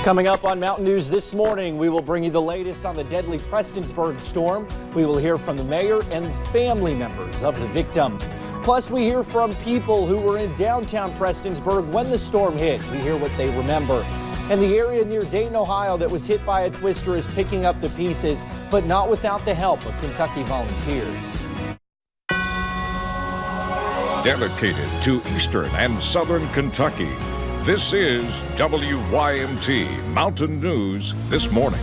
Coming up on Mountain News this morning, we will bring you the latest on the deadly Prestonsburg storm. We will hear from the mayor and family members of the victim. Plus, we hear from people who were in downtown Prestonsburg when the storm hit. We hear what they remember. And the area near Dayton, Ohio that was hit by a twister is picking up the pieces, but not without the help of Kentucky volunteers. Dedicated to Eastern and Southern Kentucky, this is WYMT Mountain News This Morning.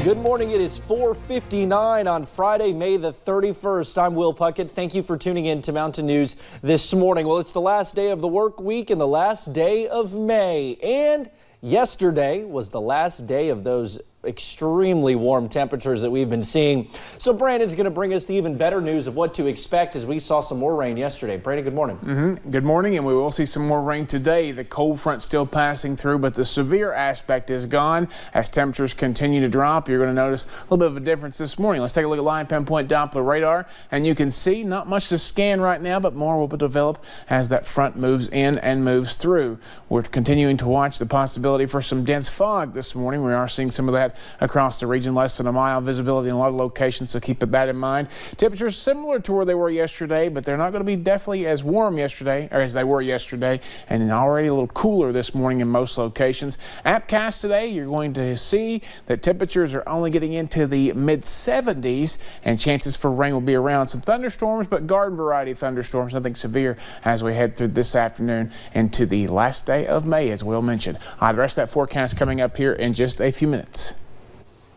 Good morning. It is 4:59 on Friday, May the 31st. I'm Will Puckett. Thank you for tuning in to Mountain News this morning. Well, it's the last day of the work week and the last day of May. And yesterday was the last day of those extremely warm temperatures that we've been seeing. So Brandon's going to bring us the even better news of what to expect as we saw some more rain yesterday. Brandon, good morning. Good morning, and we will see some more rain today. The cold front still passing through, but the severe aspect is gone. As temperatures continue to drop, you're going to notice a little bit of a difference this morning. Let's take a look at line pinpoint Doppler radar, and you can see not much to scan right now, but more will develop as that front moves in and moves through. We're continuing to watch the possibility for some dense fog this morning. We are seeing some of that across the region, less than a mile visibility in a lot of locations, so keep that in mind. Temperatures similar to where they were yesterday, but they're not going to be definitely as warm yesterday, or as they were yesterday, and already a little cooler this morning in most locations. Appcast today, you're going to see that temperatures are only getting into the mid-70s, and chances for rain will be around. Some thunderstorms, but garden variety thunderstorms, nothing severe as we head through this afternoon into the last day of May, as Will mentioned. The rest of that forecast coming up here in just a few minutes.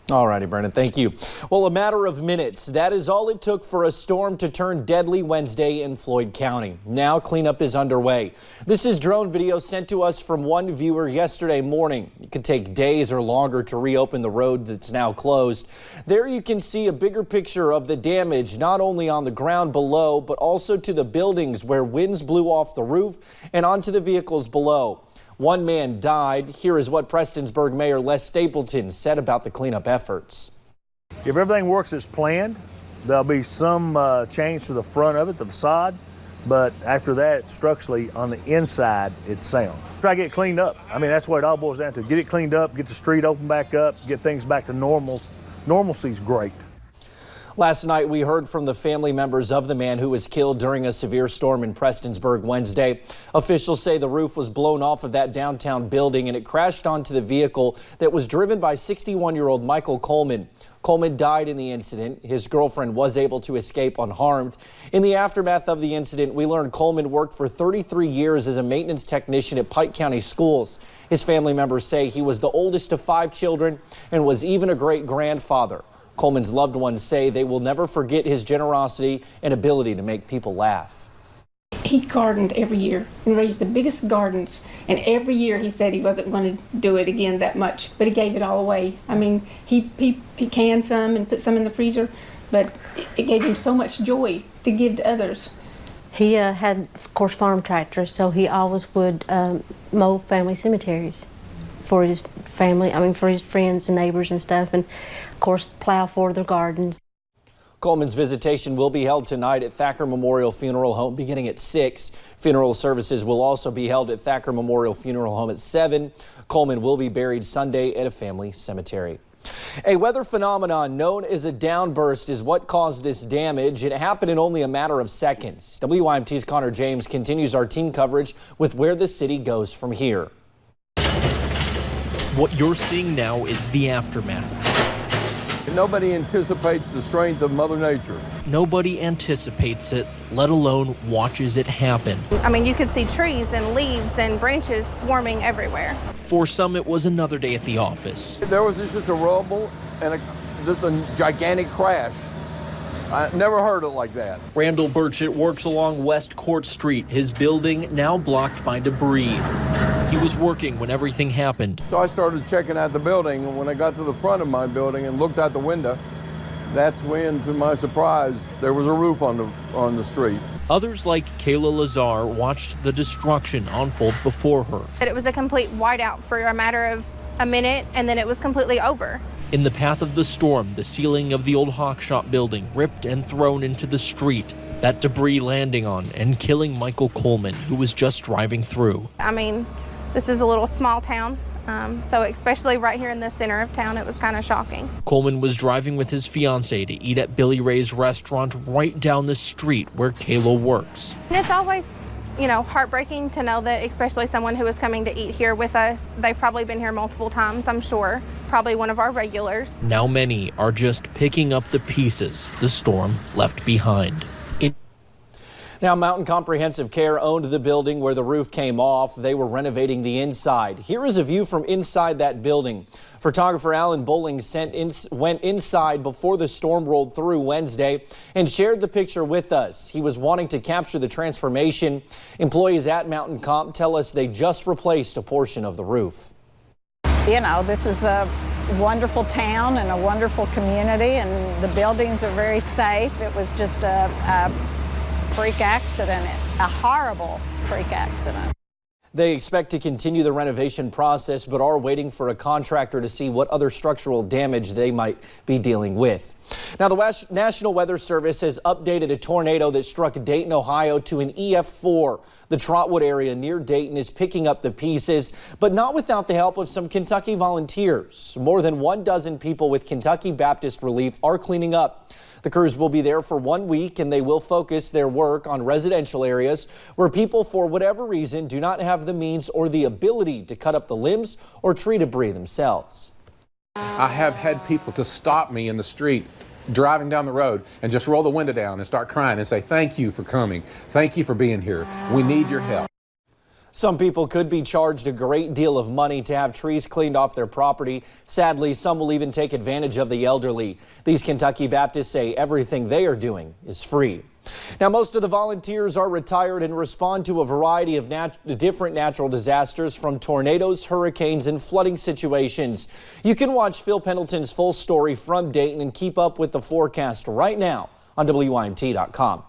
All righty, Brandon, thank you. Well, a matter of minutes. That is all it took for a storm to turn deadly Wednesday in Floyd County. Now cleanup is underway. This is drone video sent to us from one viewer yesterday morning. It could take days or longer to reopen the road that's now closed. There you can see a bigger picture of the damage, not only on the ground below, but also to the buildings where winds blew off the roof and onto the vehicles below. One man died. Here is what Prestonsburg Mayor Les Stapleton said about the cleanup efforts. If everything works as planned, there'll be some change to the front of it, the facade, but after that, structurally, on the inside, it's sound. Try to get it cleaned up. I mean, that's what it all boils down to. Get it cleaned up, get the street open back up, get things back to normal. Normalcy's great. Last night, we heard from the family members of the man who was killed during a severe storm in Prestonsburg Wednesday. Officials say the roof was blown off of that downtown building and it crashed onto the vehicle that was driven by 61-year-old Michael Coleman. Coleman died in the incident. His girlfriend was able to escape unharmed. In the aftermath of the incident, we learned Coleman worked for 33 years as a maintenance technician at Pike County Schools. His family members say he was the oldest of 5 children and was even a great-grandfather. Coleman's loved ones say they will never forget his generosity and ability to make people laugh. He gardened every year and raised the biggest gardens, and every year he said he wasn't going to do it again that much, but he gave it all away. I mean, he canned some and put some in the freezer, but it gave him so much joy to give to others. He had, of course, farm tractors, so he always would mow family cemeteries for his family, for his friends and neighbors and stuff, and of course plow for their gardens. Coleman's visitation will be held tonight at Thacker Memorial Funeral Home beginning at 6. Funeral services will also be held at Thacker Memorial Funeral Home at 7. Coleman will be buried Sunday at a family cemetery. A weather phenomenon known as a downburst is what caused this damage. It happened in only a matter of seconds. WYMT's Connor James continues our team coverage with where the city goes from here. What you're seeing now is the aftermath. Nobody anticipates the strength of Mother Nature. Nobody anticipates it, let alone watches it happen. I mean, you could see trees and leaves and branches swarming everywhere. For some, it was another day at the office. There was just a rubble and just a gigantic crash. I never heard it like that. Randall Burchett works along West Court Street, his building now blocked by debris. He was working when everything happened. So I started checking out the building, and when I got to the front of my building and looked out the window, that's when, to my surprise, there was a roof on the street. Others like Kayla Lazar watched the destruction unfold before her. It was a complete whiteout for a matter of a minute, and then it was completely over. In the path of the storm, the ceiling of the old Hawk Shop building ripped and thrown into the street. That debris landing on and killing Michael Coleman, who was just driving through. I mean, this is a little small town, so especially right here in the center of town, it was kind of shocking. Coleman was driving with his fiancee to eat at Billy Ray's restaurant right down the street where Kayla works. And it's always, you know, heartbreaking to know that, especially someone who was coming to eat here with us, they've probably been here multiple times, I'm sure, probably one of our regulars. Now many are just picking up the pieces the storm left behind. Now, Mountain Comprehensive Care owned the building where the roof came off. They were renovating the inside. Here is a view from inside that building. Photographer Alan Bowling went inside before the storm rolled through Wednesday and shared the picture with us. He was wanting to capture the transformation. Employees at Mountain Comp tell us they just replaced a portion of the roof. You know, this is a wonderful town and a wonderful community, and the buildings are very safe. It was just a freak accident, a horrible freak accident. They expect to continue the renovation process, but are waiting for a contractor to see what other structural damage they might be dealing with. Now, the National Weather Service has updated a tornado that struck Dayton, Ohio to an EF4. The Trotwood area near Dayton is picking up the pieces, but not without the help of some Kentucky volunteers. More than 12 people with Kentucky Baptist Relief are cleaning up. The crews will be there for 1 week, and they will focus their work on residential areas where people, for whatever reason, do not have the means or the ability to cut up the limbs or tree debris themselves. I have had people to stop me in the street driving down the road and just roll the window down and start crying and say, "Thank you for coming. Thank you for being here. We need your help." Some people could be charged a great deal of money to have trees cleaned off their property. Sadly, some will even take advantage of the elderly. These Kentucky Baptists say everything they are doing is free. Now, most of the volunteers are retired and respond to a variety of different natural disasters, from tornadoes, hurricanes, and flooding situations. You can watch Phil Pendleton's full story from Dayton and keep up with the forecast right now on WYMT.com.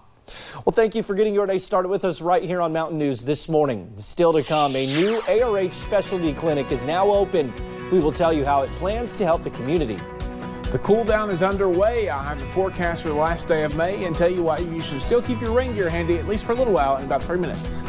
Well, thank you for getting your day started with us right here on Mountain News this morning. Still to come, a new ARH specialty clinic is now open. We will tell you how it plans to help the community. The cool down is underway. I'll have the forecast for the last day of May and tell you why you should still keep your rain gear handy, at least for a little while, in about 3 minutes.